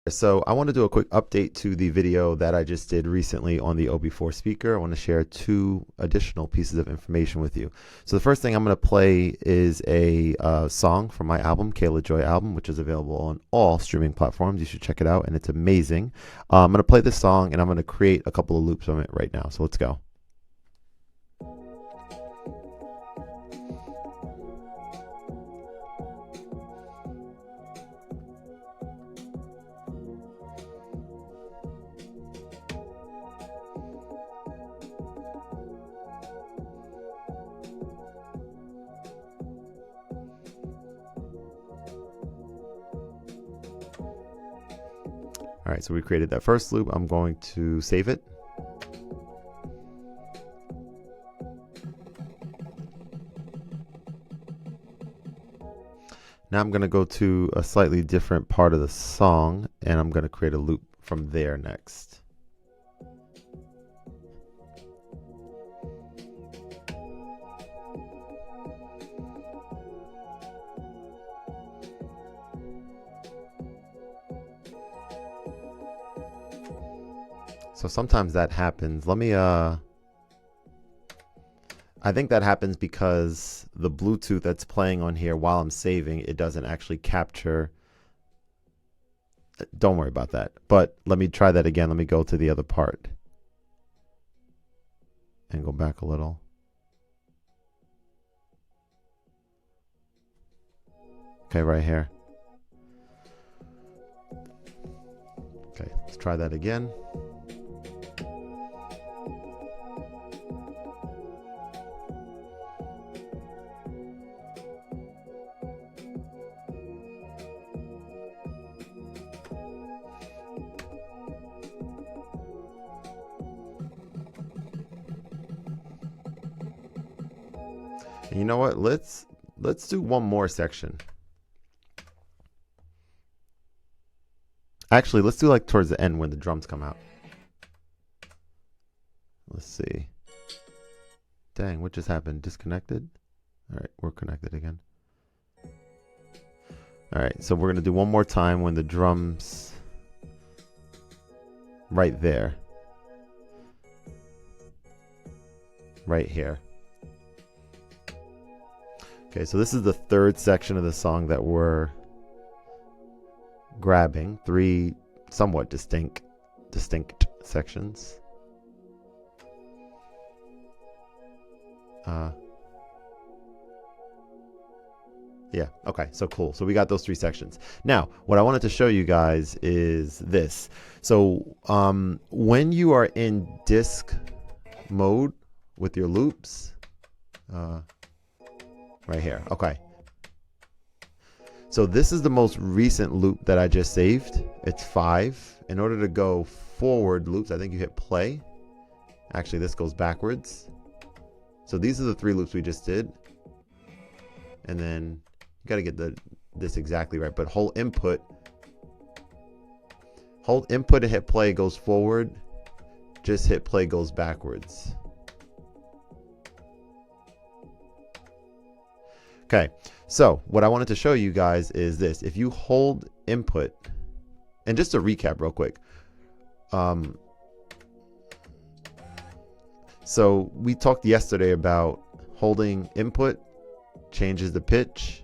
So I want to do a quick update to the video that I just did recently on the OB-4 speaker. I want to share two additional pieces of information with you. So the first thing I'm going to play is a song from my album, Kayla Joy album, which is available on all streaming platforms. You should check it out, and it's amazing. I'm going to play this song, and I'm going to create a couple of loops from it right now. So let's go. All right, so we created that first loop. I'm going to save it. Now I'm going to go to a slightly different part of the song, and I'm going to create a loop from there next. So sometimes that happens. Let me I think that happens because the Bluetooth that's playing on here while I'm saving, it doesn't actually capture. Don't worry about that. But let me try that again. Let me go to the other part and go back a little. Okay, right here. Okay, let's try that again. And you know what? Let's do one more section. Actually, let's do like towards the end when the drums come out. Let's see. Dang, what just happened? Disconnected? All right, we're connected again. All right, so we're going to do one more time when the drums right there. Right here. Okay, so this is the third section of the song that we're grabbing. Three somewhat distinct sections. Yeah, okay, so cool. So we got those three sections. Now, what I wanted to show you guys is this. So when you are in disc mode with your loops, right here, okay. So this is the most recent loop that I just saved. It's 5. In order to go forward loops, I think you hit play. Actually, this goes backwards. So these are the 3 loops we just did. And then you got to get this exactly right. But hold input and hit play goes forward. Just hit play goes backwards. Okay, so what I wanted to show you guys is this. If you hold input, and just to recap real quick. So we talked yesterday about holding input changes the pitch,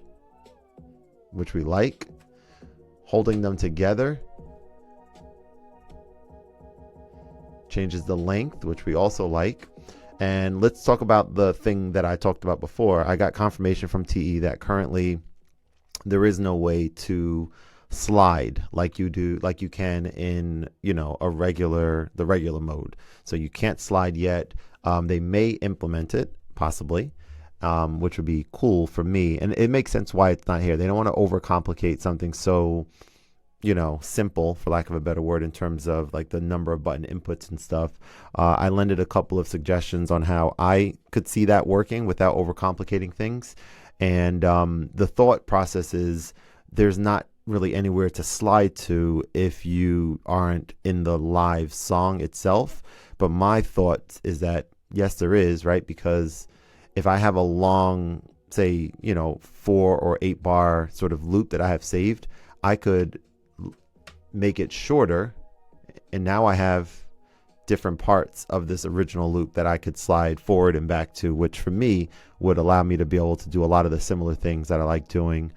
which we like. Holding them together changes the length, which we also like. And let's talk about the thing that I talked about before. I got confirmation from TE that currently there is no way to slide like you can in, you know, the regular mode. So you can't slide yet. They may implement it possibly, which would be cool for me. And it makes sense why it's not here. They don't want to overcomplicate something so, you know, simple, for lack of a better word, in terms of like the number of button inputs and stuff. I lended a couple of suggestions on how I could see that working without overcomplicating things. And the thought process is there's not really anywhere to slide to if you aren't in the live song itself. But my thought is that yes, there is, right? Because if I have a long, say, you know, 4 or 8 bar sort of loop that I have saved, I could make it shorter, and now I have different parts of this original loop that I could slide forward and back to, which for me would allow me to be able to do a lot of the similar things that I like doing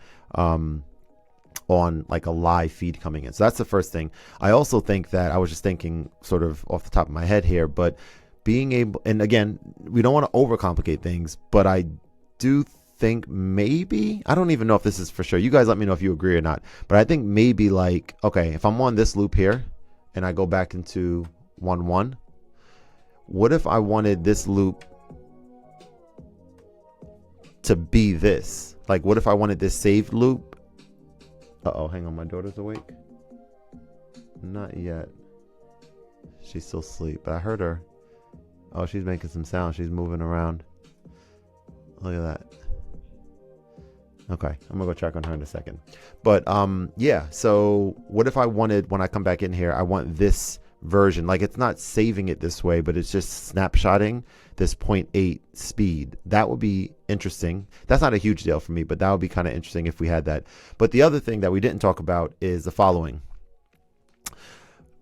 on like a live feed coming in. So that's the first thing. I also think that I was just thinking sort of off the top of my head here, but being able, and again, we don't want to overcomplicate things, but I do think maybe, I don't even know if this is for sure. You guys let me know if you agree or not, but I think maybe like, okay, if I'm on this loop here and I go back into 1-1, what if I wanted this loop to be this? Like, what if I wanted this saved loop? Uh-oh, hang on, my daughter's awake. Not yet. She's still asleep, but I heard her. Oh, she's making some sound. She's moving around. Look at that. Okay, I'm gonna go check on her in a second. But yeah, so what if I wanted, when I come back in here, I want this version, like it's not saving it this way, but it's just snapshotting this 0.8 speed. That would be interesting. That's not a huge deal for me, but that would be kind of interesting if we had that. But the other thing that we didn't talk about is the following.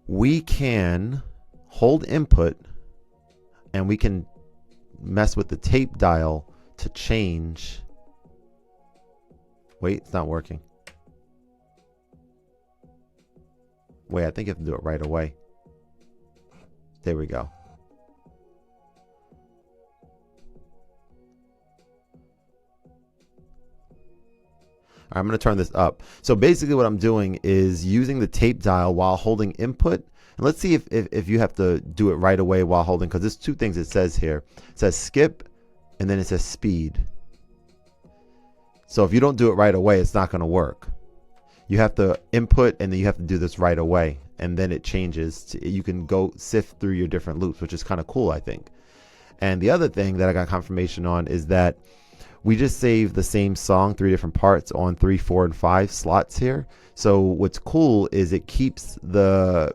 We can hold input and we can mess with the tape dial to change. Wait, it's not working. Wait, I think you have to do it right away. There we go. I'm going to turn this up. So basically what I'm doing is using the tape dial while holding input. And let's see if you have to do it right away while holding, because there's two things it says here. It says skip, and then it says speed. So if you don't do it right away, it's not going to work. You have to input, and then you have to do this right away. And then it changes. You can go sift through your different loops, which is kind of cool, I think. And the other thing that I got confirmation on is that we just saved the same song, 3 different parts on 3, 4, and 5 slots here. So what's cool is it keeps the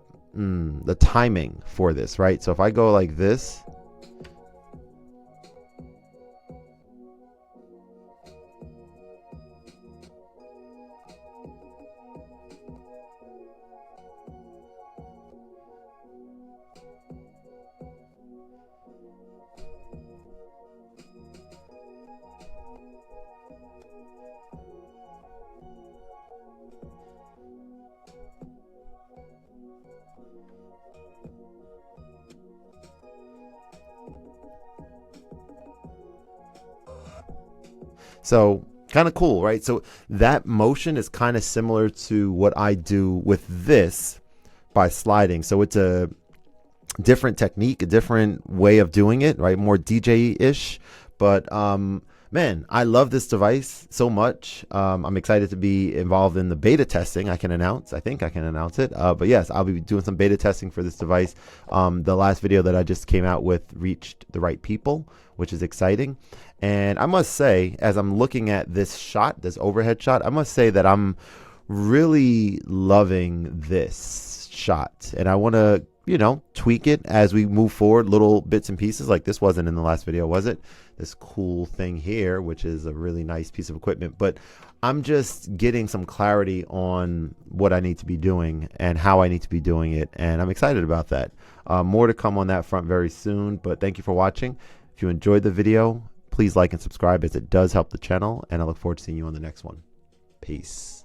timing for this, right? So if I go like this, so kind of cool, right? So that motion is kind of similar to what I do with this by sliding. So it's a different technique, a different way of doing it, right? More DJ-ish. But man, I love this device so much. I'm excited to be involved in the beta testing. I think I can announce it. But yes, I'll be doing some beta testing for this device. The last video that I just came out with reached the right people, which is exciting. And I must say, as I'm looking at this shot, this overhead shot, I must say that I'm really loving this shot. And I want to, you know, tweak it as we move forward, little bits and pieces. Like this wasn't in the last video, was it? This cool thing here, which is a really nice piece of equipment. But I'm just getting some clarity on what I need to be doing and how I need to be doing it. And I'm excited about that. More to come on that front very soon. But thank you for watching. If you enjoyed the video, please like and subscribe, as it does help the channel. And I look forward to seeing you on the next one. Peace.